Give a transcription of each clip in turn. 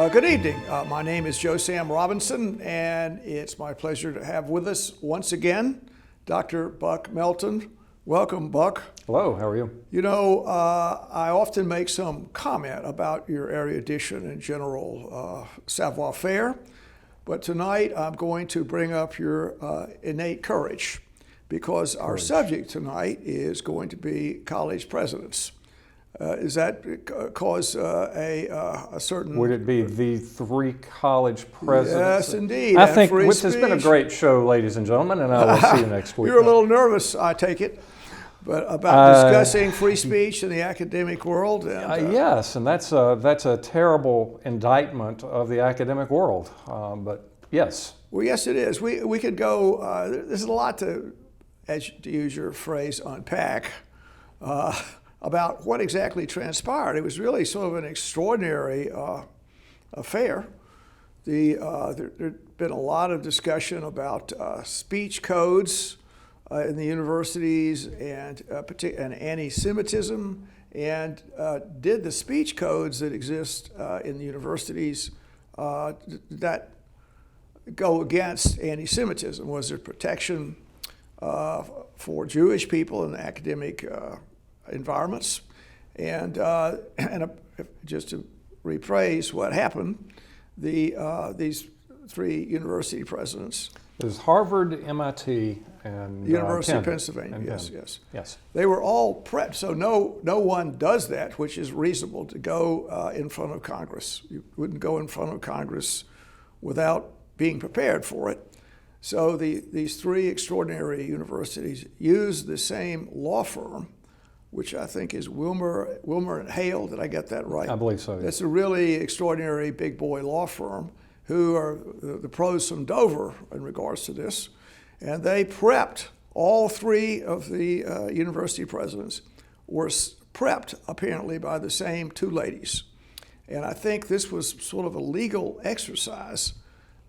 Good evening. My name is Joe Sam Robinson, and it's my pleasure to have with us once again Dr. Buck Melton. Welcome, Buck. Hello, how are you? You know, I often make some comment about your erudition and general savoir-faire, but tonight I'm going to bring up your innate courage, because our subject tonight is going to be college presidents. Does that cause a certain... Would it be the three college presidents? Yes, indeed. I think this has been a great show, ladies and gentlemen, and I will see you next week. You're a little nervous, I take it, but about discussing free speech in the academic world. And, yes, and that's a terrible indictment of the academic world, but yes. Well, yes, it is. We could go, there's a lot to use your phrase, unpack. About what exactly transpired. It was really sort of an extraordinary affair. There'd been a lot of discussion about speech codes in the universities and anti-Semitism, and did the speech codes that exist in the universities that go against anti-Semitism? Was there protection for Jewish people in academic environments? And just to rephrase what happened, these three university presidents. It was Harvard, MIT, and University Penn. of Pennsylvania. And Yes, Penn. yes. They were all prepped, so no one does that, which is reasonable, to go in front of Congress. You wouldn't go in front of Congress without being prepared for it. So these three extraordinary universities used the same law firm, which I think is Wilmer and Hale. Did I get that right? I believe so. That's a really extraordinary big boy law firm who are the pros from Dover in regards to this. And they prepped, all three of the university presidents were prepped apparently by the same two ladies. And I think this was sort of a legal exercise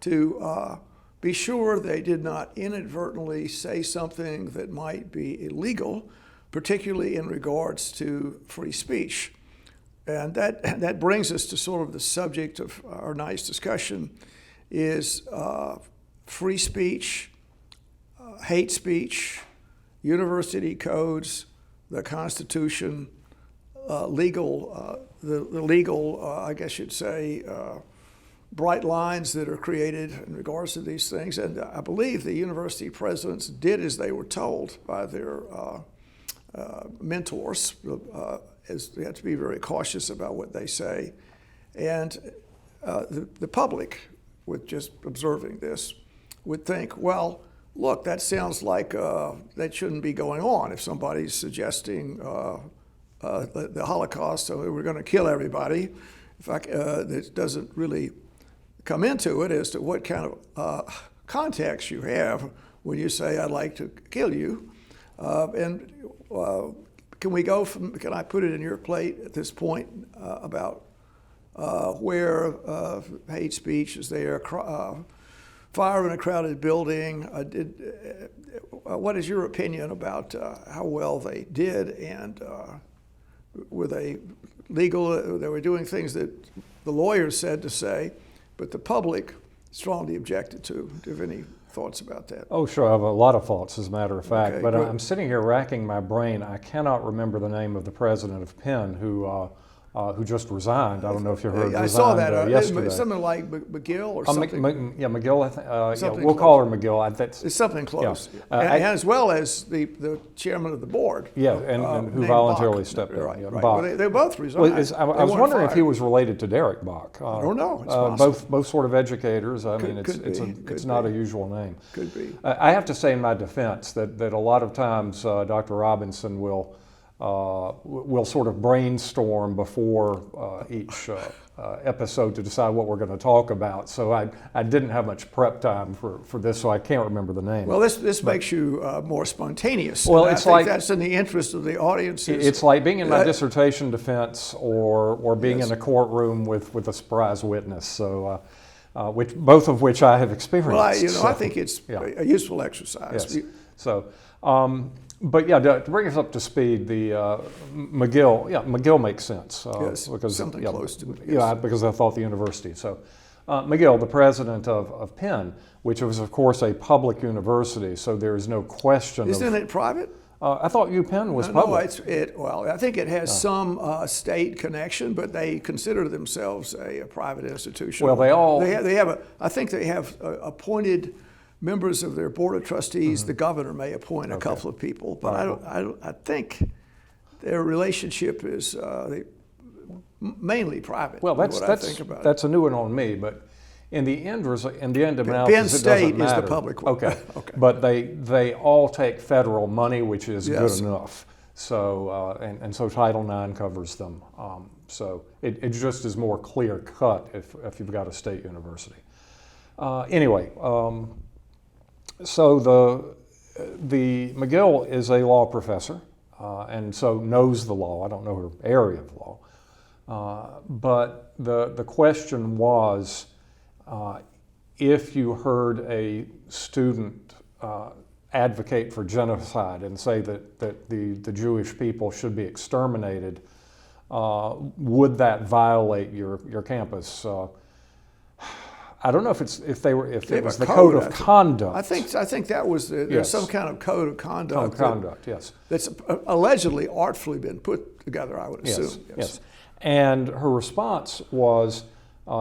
to be sure they did not inadvertently say something that might be illegal, particularly in regards to free speech. And that brings us to sort of the subject of our night's discussion, is free speech, hate speech, university codes, the Constitution, the legal, I guess you'd say, bright lines that are created in regards to these things. And I believe the university presidents did as they were told by their mentors, as they have to be very cautious about what they say. And the public, with just observing this, would think, well, look, that sounds like that shouldn't be going on. If somebody's suggesting the Holocaust, so we're going to kill everybody, it doesn't really come into it as to what kind of context you have when you say, I'd like to kill you. Can I put it in your plate at this point about where hate speech is there, fire in a crowded building? What is your opinion about how well they did, and were they legal? They were doing things that the lawyers said to say, but the public strongly objected to. Do you have any thoughts about that? Oh, sure. I have a lot of thoughts, as a matter of fact. Okay, but good. I'm sitting here racking my brain. I cannot remember the name of the president of Penn who just resigned. I don't know if you heard. I saw that yesterday. Something like McGill or something. McGill. I think. We'll close. call her McGill. It's something close. Yeah. And as well as the chairman of the board. Yeah, and who named voluntarily Bach. stepped down. Right, Yeah, right. Bach. Well, they both resigned. Well, I was wondering if he was related to Derek Bach. I don't know. It's possible. Both sort of educators. I mean, Could it's be. not a usual name. Could be. I have to say in my defense that a lot of times Dr. Robinson will sort of brainstorm before each episode to decide what we're going to talk about. So I didn't have much prep time for this, so I can't remember the name. Well, this makes you more spontaneous. Well, and it's I think like that's in the interest of the audiences. It's like being in my dissertation defense or being in a courtroom with a surprise witness. So. Both of which I have experienced. Well, I think it's a useful exercise. Yes. So, But yeah, to bring us up to speed, the McGill makes sense. Yes, something close to it, yes. Yeah, because I thought the university. So McGill, the president of Penn, which was of course a public university, so there is no question. Isn't it private? I thought UPenn was No, public. well, I think it has some state connection, but they consider themselves a private institution. Well, I think they have appointed members of their board of trustees. Mm-hmm. The governor may appoint a couple of people, but I think their relationship is mainly private. Well, what I think about that's a new one on me, but in the end of analysis, Penn it State doesn't matter. is the public one. Okay. Okay. But they all take federal money, which is Yes. good enough. So and so Title IX covers them. So it just is more clear cut if you've got a state university. Anyway, so the McGill is a law professor, and so knows the law. I don't know her area of law, but the question was, if you heard a student advocate for genocide and say that the Jewish people should be exterminated, would that violate your campus? I don't know if it was the code of conduct. I think that was there's Yes. some kind of code of conduct. Yes. That's allegedly artfully been put together, I would assume. Yes. And her response was,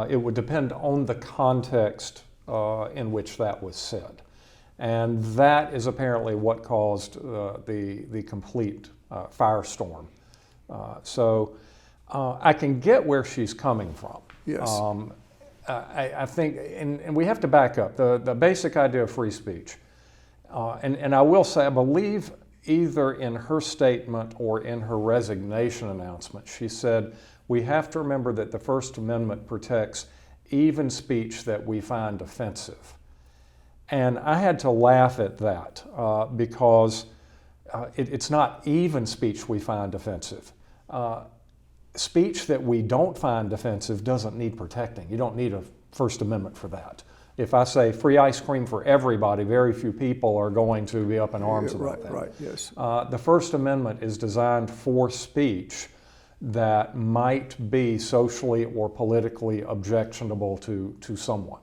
it would depend on the context in which that was said. And that is apparently what caused the complete firestorm. So I can get where she's coming from. Yes. I think, and we have to back up, the basic idea of free speech. And I will say, I believe either in her statement or in her resignation announcement, she said, we have to remember that the First Amendment protects even speech that we find offensive. And I had to laugh at that because it's not even speech we find offensive. Speech that we don't find offensive doesn't need protecting. You don't need a First Amendment for that. If I say free ice cream for everybody, very few people are going to be up in arms about that. Right, yes. The First Amendment is designed for speech that might be socially or politically objectionable to someone.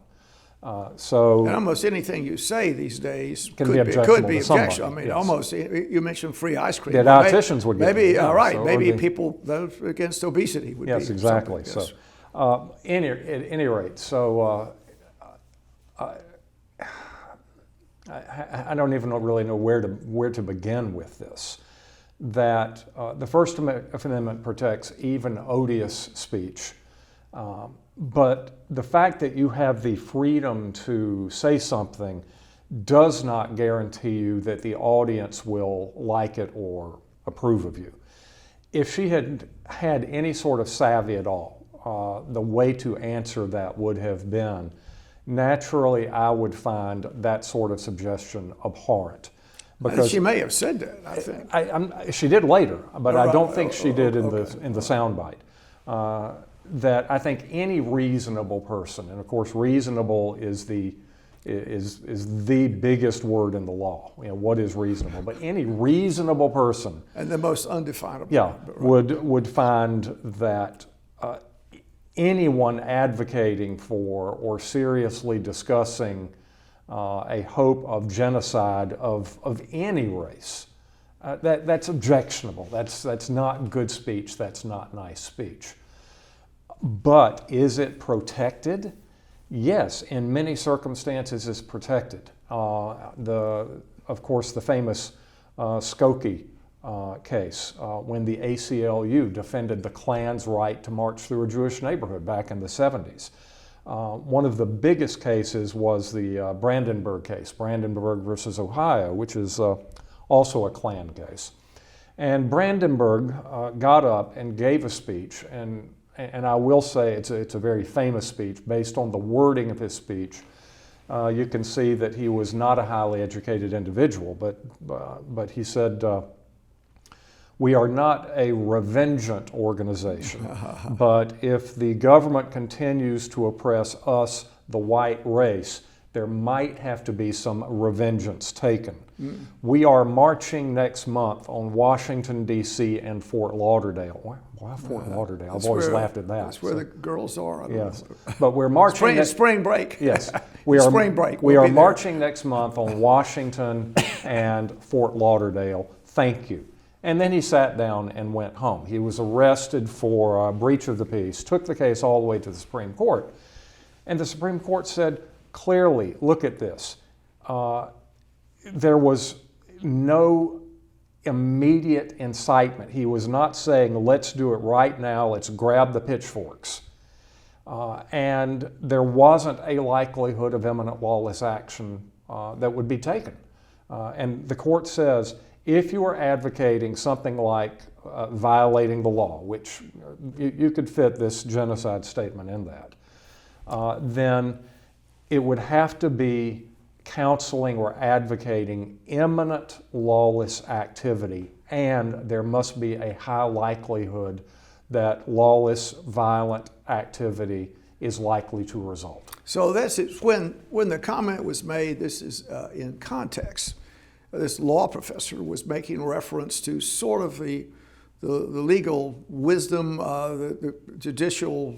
And almost anything you say these days Can be objectionable could be to somebody, objectionable. I mean, yes. almost, you mentioned free ice cream. Yeah, dietitians would get maybe, it, yeah, right, so, maybe or people those against obesity would be. Yes, exactly. Yes. So, at any rate, so I don't even really know where to begin with this. That the First Amendment protects even odious speech, but the fact that you have the freedom to say something does not guarantee you that the audience will like it or approve of you. If she had had any sort of savvy at all, the way to answer that would have been, naturally I would find that sort of suggestion abhorrent. Because she may have said that, I think. She did later, but I don't think she did in the soundbite. That I think any reasonable person, and of course reasonable is the biggest word in the law. You know, what is reasonable? But any reasonable person, and the most undefinable. yeah, would find that anyone advocating for or seriously discussing a hope of genocide of any race, that's objectionable. That's not good speech. That's not nice speech. But is it protected? Yes, in many circumstances it's protected. Of course, the famous Skokie case, when the ACLU defended the Klan's right to march through a Jewish neighborhood back in the 70s. One of the biggest cases was the Brandenburg case, Brandenburg versus Ohio, which is also a Klan case. And Brandenburg got up and gave a speech, and I will say it's a very famous speech. Based on the wording of his speech, you can see that he was not a highly educated individual, but he said, we are not a revengeant organization, but if the government continues to oppress us, the white race, there might have to be some revengeance taken. We are marching next month on Washington, D.C. and Fort Lauderdale. Why Fort Lauderdale? I've always laughed at that. That's where the girls are. I don't Yes, know. but we're marching. Spring break. Yes, we are. Spring break. We We'll are be there. marching next month on Washington and Fort Lauderdale. Thank you. And then he sat down and went home. He was arrested for breach of the peace, took the case all the way to the Supreme Court. And the Supreme Court said, clearly, look at this. There was no immediate incitement. He was not saying, let's do it right now, let's grab the pitchforks. And there wasn't a likelihood of imminent lawless action that would be taken. And the court says, if you are advocating something like violating the law, which you could fit this genocide statement in that, then it would have to be counseling or advocating imminent lawless activity, and there must be a high likelihood that lawless, violent activity is likely to result. So this is when the comment was made. This is in context. This law professor was making reference to sort of the legal wisdom, the judicial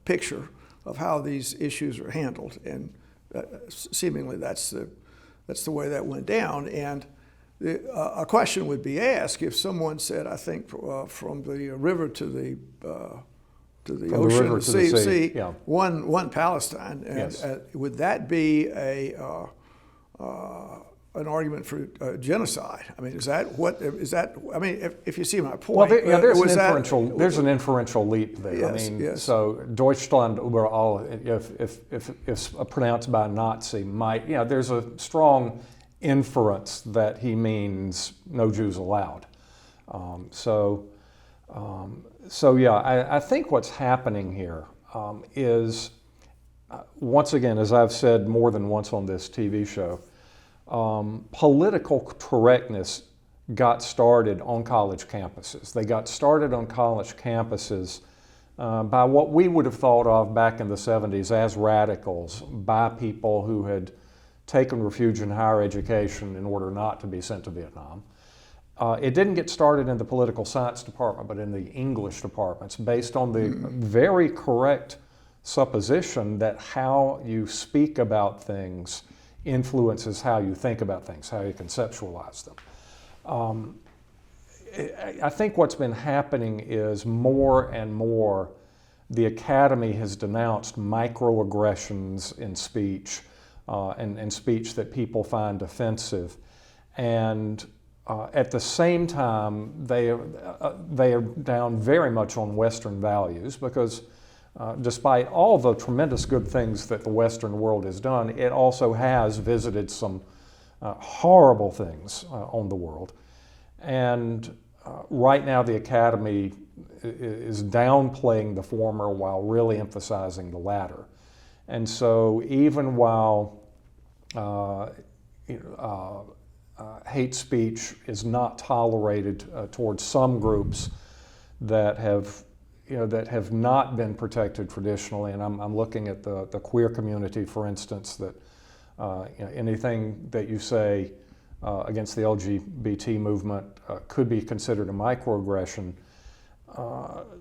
picture of how these issues are handled, and seemingly that's the way that went down. And a question would be asked if someone said, I think from the river to the ocean, river the to the sea, yeah. one Palestine, and Yes. Would that be an argument for genocide? I mean, is that what is that? I mean, if you see my point, Well, there's was there's an inferential leap there. Yes, I mean, yes. so Deutschland über all, if pronounced by a Nazi, might, there's a strong inference that he means no Jews allowed. I think what's happening here is, once again, as I've said more than once on this TV show, political correctness got started on college campuses. They got started on college campuses by what we would have thought of back in the 70s as radicals, by people who had taken refuge in higher education in order not to be sent to Vietnam. It didn't get started in the political science department, but in the English departments, based on the very correct supposition that how you speak about things influences how you think about things, how you conceptualize them. I think what's been happening is more and more the academy has denounced microaggressions in speech and speech that people find offensive. And at the same time, they are down very much on Western values, because despite all the tremendous good things that the Western world has done, it also has visited some horrible things on the world. And right now the Academy is downplaying the former while really emphasizing the latter. And so even while hate speech is not tolerated towards some groups that have not been protected traditionally, and I'm looking at the queer community, for instance, that anything that you say against the LGBT movement could be considered a microaggression.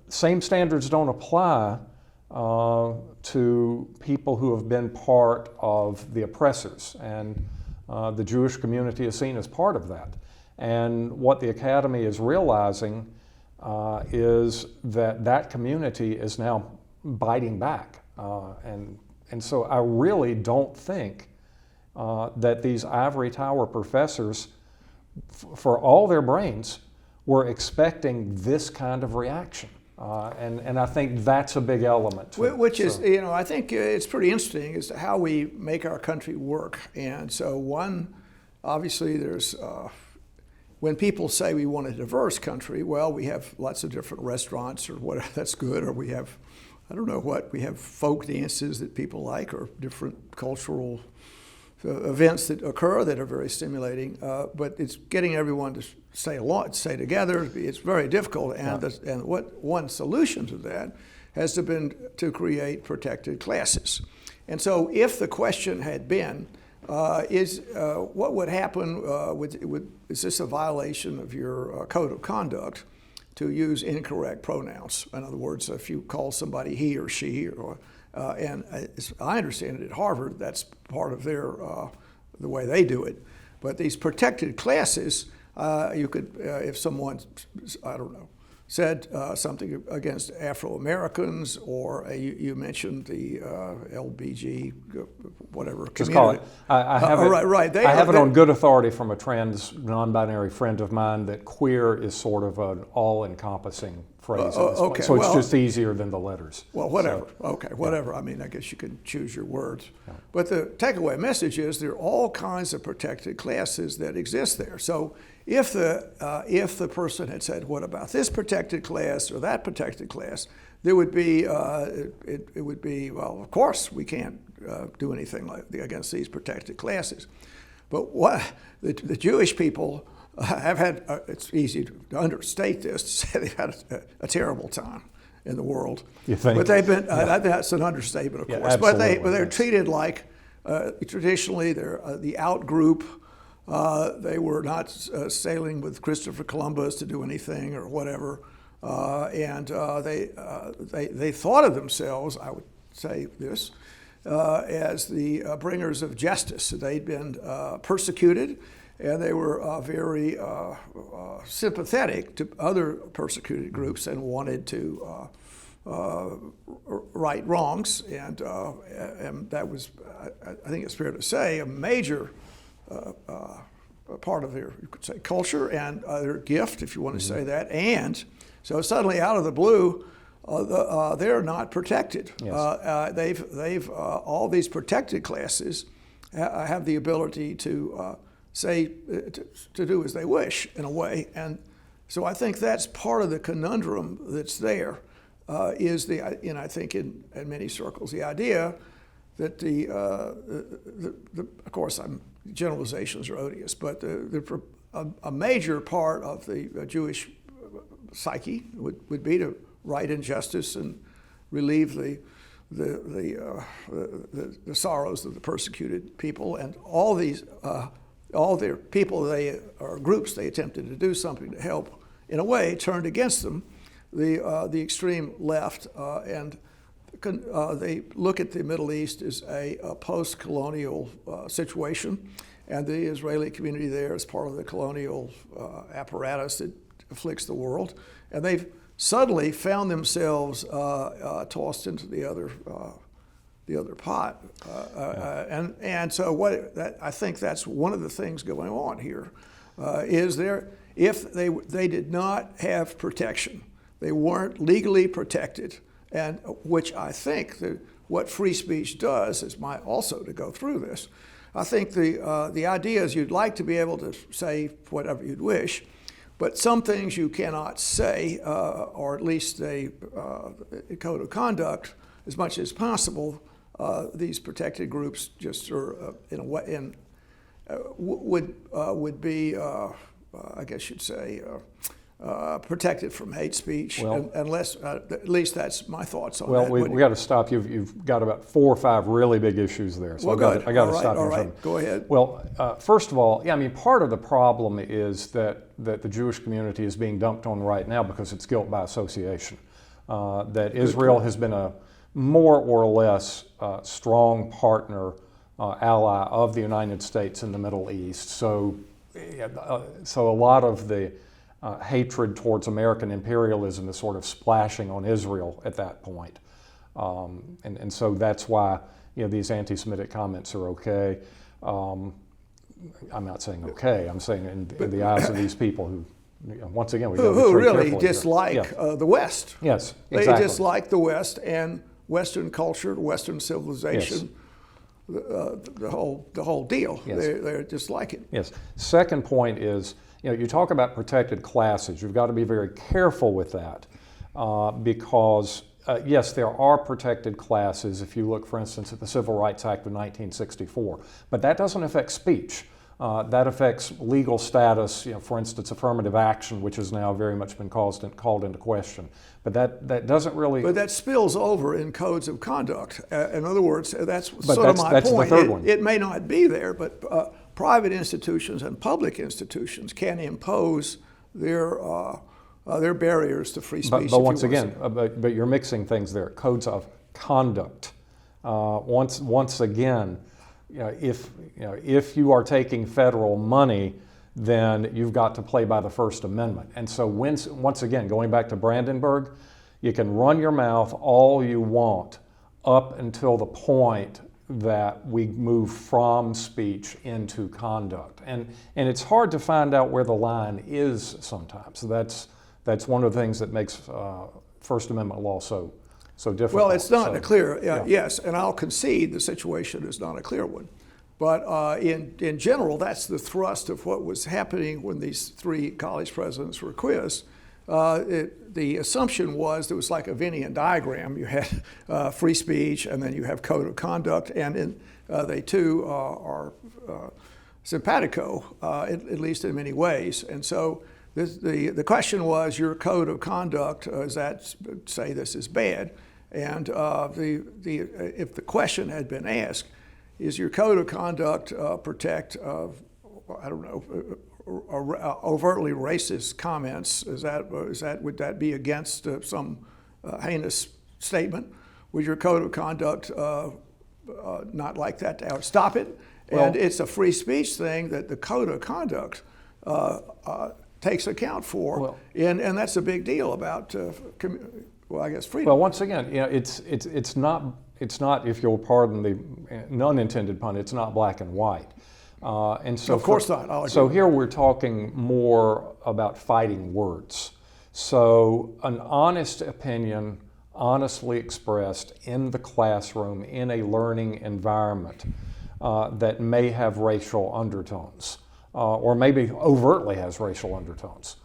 Same standards don't apply to people who have been part of the oppressors, and the Jewish community is seen as part of that. And what the Academy is realizing is that community is now biting back. And so I really don't think that these ivory tower professors, for all their brains, were expecting this kind of reaction. And I think that's a big element to it. Which is, I think it's pretty interesting as to how we make our country work. And so obviously there's, when people say we want a diverse country, well, we have lots of different restaurants or whatever, that's good, or we have, I don't know what, we have folk dances that people like, or different cultural events that occur that are very stimulating, but it's getting everyone to stay together. It's very difficult, and one solution to that has been to create protected classes. And so if the question had been, what would happen, is this a violation of your code of conduct to use incorrect pronouns? In other words, if you call somebody he or she, and as I understand it at Harvard, that's part of their, the way they do it. But these protected classes, you could, if someone, I don't know, said something against Afro-Americans, or you mentioned the LBG, whatever Just community. call it. I have it, right. I have it on good authority from a trans non-binary friend of mine that queer is sort of an all-encompassing phrase. At this point. Okay, So it's well, just easier than the letters. Well, whatever. So, Okay, whatever. I mean, I guess you can choose your words. Yeah. But the takeaway message is there are all kinds of protected classes that exist there. So if the person had said, "What about this protected class or that protected class?" there would be it would be, well, of course we can't do anything against these protected classes. But what the Jewish people have had, it's easy to understate this, to say they've had a terrible time in the world. You think? But they've been, that's an understatement, of course. Absolutely. But they're treated like, traditionally, they're the out group. They were not sailing with Christopher Columbus to do anything or whatever. And they thought of themselves, I would say this, as the bringers of justice. They'd been persecuted, and they were very sympathetic to other persecuted groups and wanted to right wrongs. And that was, I think it's fair to say, a major part of their, you could say, culture and their gift, if you want to say that. And so suddenly, out of the blue, they're not protected. Yes. They've all these protected classes have the ability to say to do as they wish in a way, and so I think that's part of the conundrum that's there. Is I think in many circles the idea that the of course generalizations are odious, but a major part of the Jewish psyche would be to right injustice and relieve the sorrows of the persecuted people, and all their people or groups they attempted to do something to help, in a way, turned against them. The extreme left and they look at the Middle East as a post-colonial situation, and the Israeli community there is part of the colonial apparatus that afflicts the world, and they've suddenly found themselves tossed into the other pot, and so I think that's one of the things going on here. Is there, if they did not have protection, they weren't legally protected, and which I think what free speech does is also to go through this. I think the idea is you'd like to be able to say whatever you'd wish, but some things you cannot say, or at least a code of conduct, as much as possible. These protected groups just are in a way would be, I guess you'd say, protected from hate speech, unless at least that's my thoughts on that. Well, we got to stop. You've got about 4 or 5 really big issues there, so I got to stop you. All right, go ahead. Well, first of all, I mean, part of the problem is that the Jewish community is being dumped on right now because it's guilt by association. That Israel has been a more or less strong partner, ally of the United States in the Middle East. So a lot of the hatred towards American imperialism is sort of splashing on Israel at that point. And so that's why these anti-Semitic comments are okay. I'm not saying okay, I'm saying in the eyes of these people who, once again, who really dislike the West. Yes, They exactly. dislike the West and Western culture, Western civilization, the whole deal. Yes. They dislike it. Yes. Second point is, you talk about protected classes. You've got to be very careful with that because, yes, there are protected classes if you look, for instance, at the Civil Rights Act of 1964, but that doesn't affect speech. that affects legal status, for instance, affirmative action, which has now very much been called into question. But that doesn't really... But that spills over in codes of conduct. In other words, that's But sort of my that's point. the third one. It may not be there, but private institutions and public institutions can impose their barriers to free speech. But once again, but you're mixing things there. Codes of conduct. Once again, if you are taking federal money, then you've got to play by the First Amendment. And so once again, going back to Brandenburg, you can run your mouth all you want up until the point that we move from speech into conduct. And it's hard to find out where the line is sometimes. That's one of the things that makes First Amendment law so difficult. Well, it's not clear, yes, and I'll concede the situation is not a clear one. But in general, that's the thrust of what was happening when these three college presidents were quizzed. The assumption was there was like a Venn diagram. You had free speech, and then you have code of conduct, and they too are simpatico, at least in many ways. And so the question was, your code of conduct, does that say this is bad? And if the question had been asked, is your code of conduct protect, overtly racist comments? Would that be against some heinous statement? Would your code of conduct not like that to stop it? And it's a free speech thing that the code of conduct takes account for, and that's a big deal about I guess freedom. Well, once again, it's not, if you'll pardon the unintended pun, it's not black and white. And so of course not. I'll agree. So here we're talking more about fighting words. So an honest opinion, honestly expressed in the classroom, in a learning environment that may have racial undertones, or maybe overtly has racial undertones.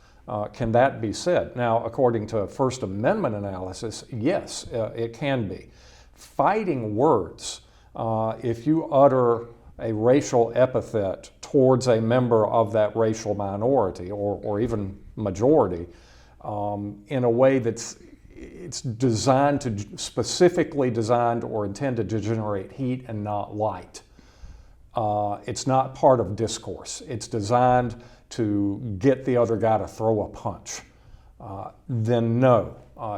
Can that be said? Now, according to First Amendment analysis, yes, it can be. Fighting words, if you utter a racial epithet towards a member of that racial minority or even majority in a way it's specifically designed or intended to generate heat and not light. It's not part of discourse. It's designed to get the other guy to throw a punch. Then no,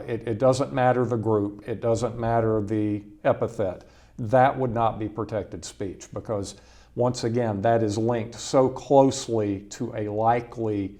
it doesn't matter the group, it doesn't matter the epithet. That would not be protected speech because, once again, that is linked so closely to a likely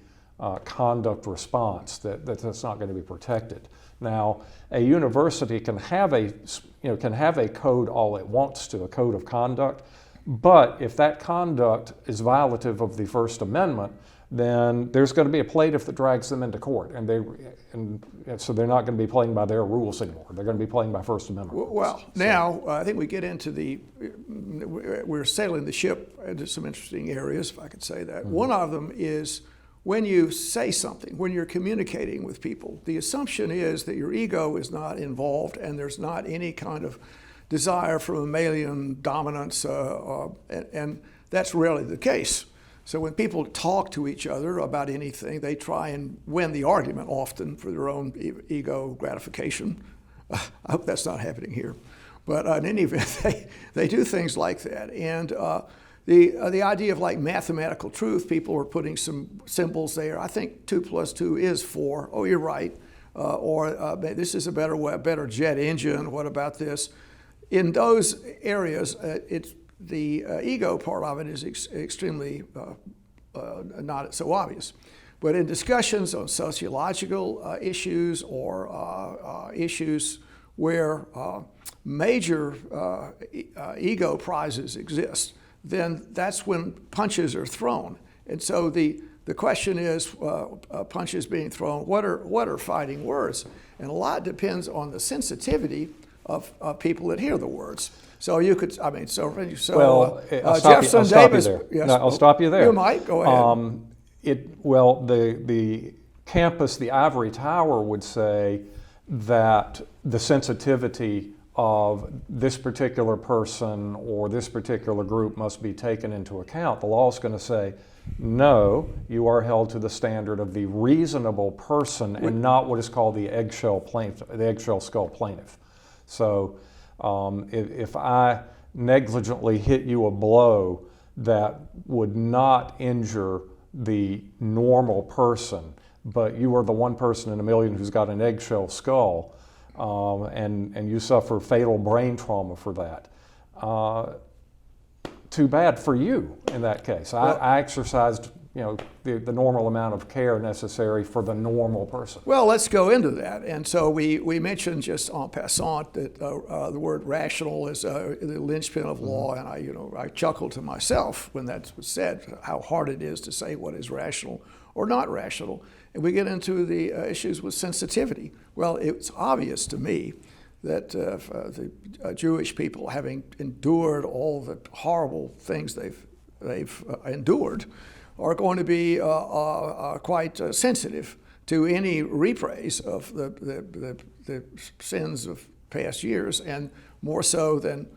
conduct response that's not going to be protected. Now, a university can have a code all it wants to, a code of conduct, but if that conduct is violative of the First Amendment, then there's going to be a plaintiff that drags them into court, and so they're not going to be playing by their rules anymore. They're going to be playing by First Amendment rules. Well, now I think we get into we're sailing the ship into some interesting areas, if I could say that. Mm-hmm. One of them is when you say something, when you're communicating with people, the assumption is that your ego is not involved and there's not any kind of desire for mammalian dominance, and that's rarely the case. So when people talk to each other about anything, they try and win the argument often for their own ego gratification. I hope that's not happening here. But in any event, they do things like that. And the idea of like mathematical truth, people are putting some symbols there. I think 2 + 2 is 4. Oh, you're right. Or this is a better jet engine. What about this? In those areas, the ego part of it is extremely not so obvious. But in discussions on sociological issues or issues where major ego prizes exist, then that's when punches are thrown. And so the question is, punches being thrown, what are fighting words? And a lot depends on the sensitivity of people that hear the words. So you could, I mean, well, Jefferson Davis. Yes, no, I'll stop you there. You might go ahead. The campus, the ivory tower, would say that the sensitivity of this particular person or this particular group must be taken into account. The law is going to say, no, you are held to the standard of the reasonable person and not what is called the eggshell plaintiff, the eggshell skull plaintiff. So if I negligently hit you a blow that would not injure the normal person, but you are the one person in a million who's got an eggshell skull, and you suffer fatal brain trauma for that. Too bad for you in that case. I exercised, the normal amount of care necessary for the normal person. Well, let's go into that. And so we mentioned just en passant that the word rational is the linchpin of law, and I chuckled to myself when that was said, how hard it is to say what is rational or not rational. And we get into the issues with sensitivity. Well, it's obvious to me that the Jewish people, having endured all the horrible things they've endured, are going to be quite sensitive to any reprise of the sins of past years, and more so than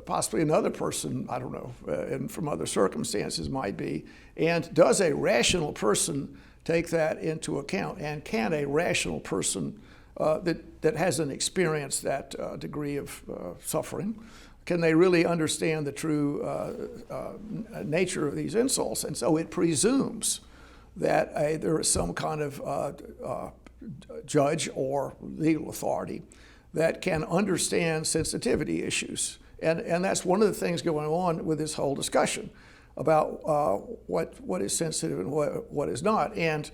possibly another person, I don't know, and from other circumstances might be. And does a rational person take that into account? And can a rational person that hasn't experienced that degree of suffering, can they really understand the true nature of these insults? And so it presumes that there is some kind of judge or legal authority that can understand sensitivity issues. And that's one of the things going on with this whole discussion about what is sensitive and what is not. And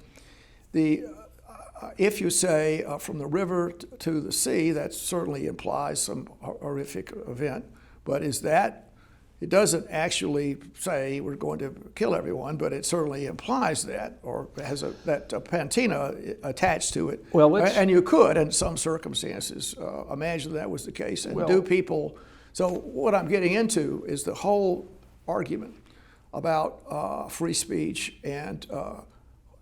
if you say from the river to the sea, that certainly implies some horrific event. But it doesn't actually say we're going to kill everyone, but it certainly implies that, or has that patina attached to it. Well, and you could, in some circumstances, imagine that was the case. And do people? So what I'm getting into is the whole argument about free speech and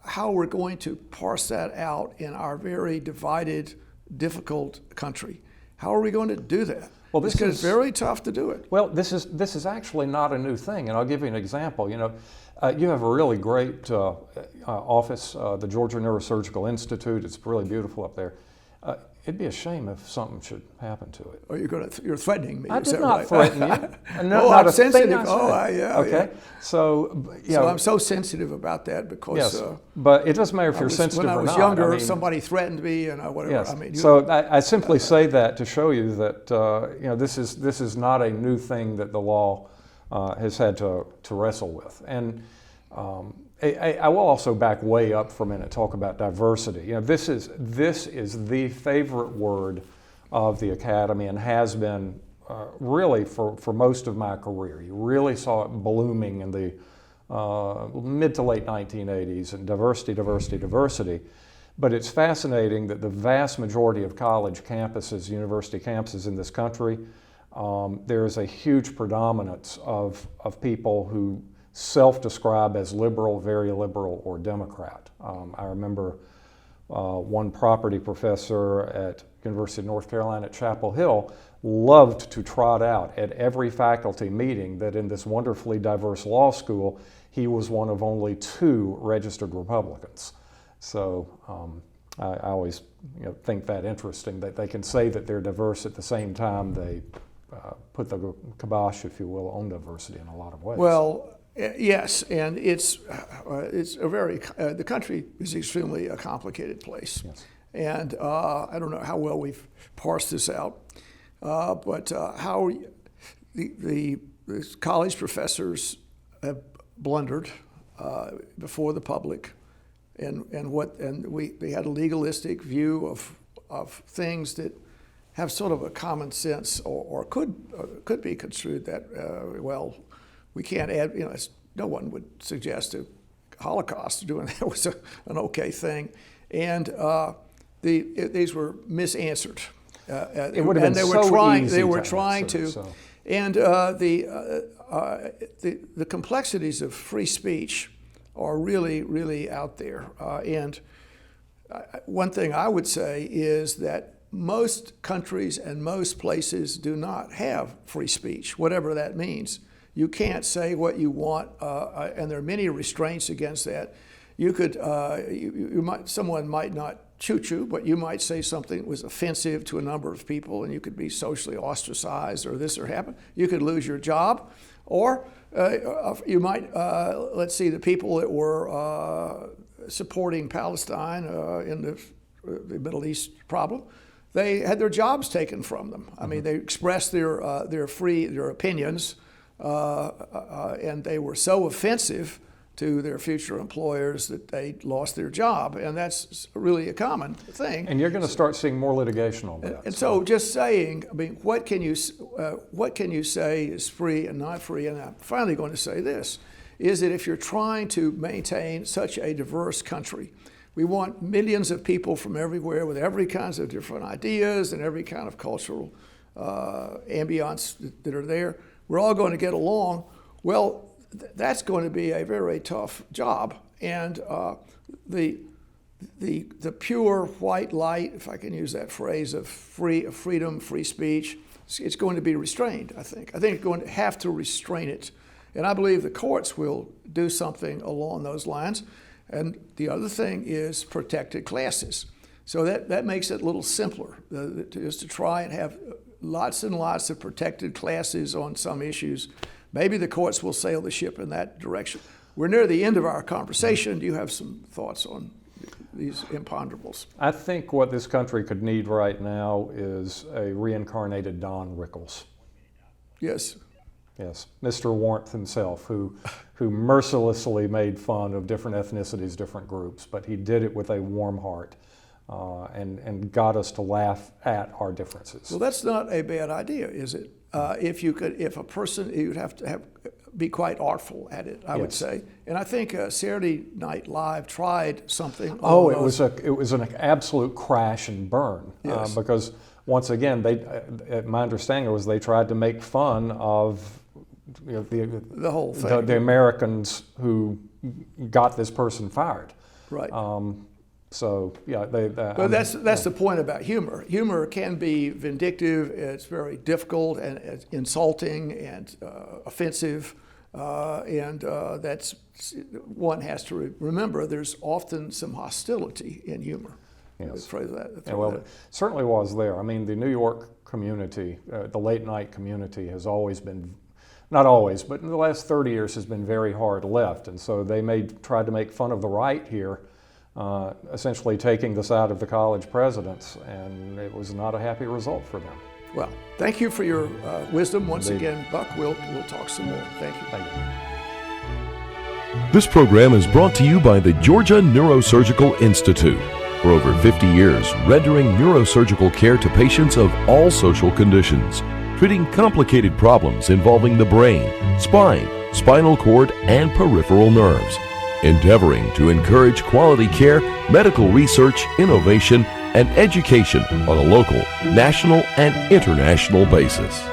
how we're going to parse that out in our very divided, difficult country. How are we going to do that? Well, it's very tough to do it. Well, this is actually not a new thing, and I'll give you an example. You have a really great office, the Georgia Neurosurgical Institute. It's really beautiful up there. It'd be a shame if something should happen to it. Oh, you're threatening me. I is did that not right? threaten you. No, I'm sensitive. Yeah. Okay. So, so I'm so sensitive about that because. Yes. But it doesn't matter if you're sensitive or not. When I was younger, somebody threatened me and whatever. Yes. I mean, so I simply say that to show you that this is not a new thing that the law has had to wrestle with. And I will also back way up for a minute and talk about diversity. This is the favorite word of the Academy and has been really for most of my career. You really saw it blooming in the mid to late 1980s, and diversity. But it's fascinating that the vast majority of college campuses, university campuses in this country, there is a huge predominance of people who self-describe as liberal, very liberal, or Democrat. I remember one property professor at University of North Carolina at Chapel Hill loved to trot out at every faculty meeting that in this wonderfully diverse law school, he was one of only 2 registered Republicans. So I always think that interesting that they can say that they're diverse at the same time they put the kibosh, if you will, on diversity in a lot of ways. Well, yes, and it's a very the country is extremely a complicated place, yes. And I don't know how well we've parsed this out, but how the college professors have blundered before the public, and we had a legalistic view of things that have sort of a common sense or could be construed that well. We can't add, no one would suggest a Holocaust doing that was an okay thing. And these were misanswered. It would have been They were trying to. So. And the complexities of free speech are really, really out there. And one thing I would say is that most countries and most places do not have free speech, whatever that means. You can't say what you want, and there are many restraints against that. You could, someone might not shoot you, but you might say something that was offensive to a number of people, and you could be socially ostracized, or this or happen. You could lose your job, or you might, let's see, the people that were supporting Palestine in the Middle East problem, they had their jobs taken from them. I mean, they expressed their opinions, and they were so offensive to their future employers that they lost their job, and that's really a common thing. And you're going to start seeing more litigation on that. And so, just saying, I mean, what can you say is free and not free? And I'm finally going to say this: is that if you're trying to maintain such a diverse country, we want millions of people from everywhere with every kinds of different ideas and every kind of cultural ambiance that are there. We're all going to get along. Well, that's going to be a very tough job, and the pure white light, if I can use that phrase, of freedom, free speech, it's going to be restrained. I think it's going to have to restrain it, and I believe the courts will do something along those lines. And the other thing is protected classes. So that makes it a little simpler, is to try and have lots and lots of protected classes on some issues. Maybe the courts will sail the ship in that direction. We're near the end of our conversation. Do you have some thoughts on these imponderables? I think what this country could need right now is a reincarnated Don Rickles. Yes. Yes, Mr. Warmth himself, who mercilessly made fun of different ethnicities, different groups, but he did it with a warm heart and got us to laugh at our differences. Well, that's not a bad idea, is it? If a person, you'd have to be quite artful at it, I would say. And I think Saturday Night Live tried something. Oh, it was an absolute crash and burn. Yes. Because once again, my understanding was they tried to make fun of the whole thing, the Americans who got this person fired. Right. So yeah, but that's the point about humor. Humor can be vindictive. It's very difficult and it's insulting and offensive, and that's one has to remember. There's often some hostility in humor. Yes. It certainly was there. I mean, the New York community, the late night community, has always been, not always, but in the last 30 years has been very hard left, and so they tried to make fun of the right here. Essentially taking the side of the college presidents, and it was not a happy result for them. Well, thank you for your wisdom once Indeed. again, Buck. We'll talk some more. Thank you. Thank you. This program is brought to you by the Georgia Neurosurgical Institute. For over 50 years, rendering neurosurgical care to patients of all social conditions, treating complicated problems involving the brain, spine, spinal cord, and peripheral nerves. Endeavoring to encourage quality care, medical research, innovation, and education on a local, national, and international basis.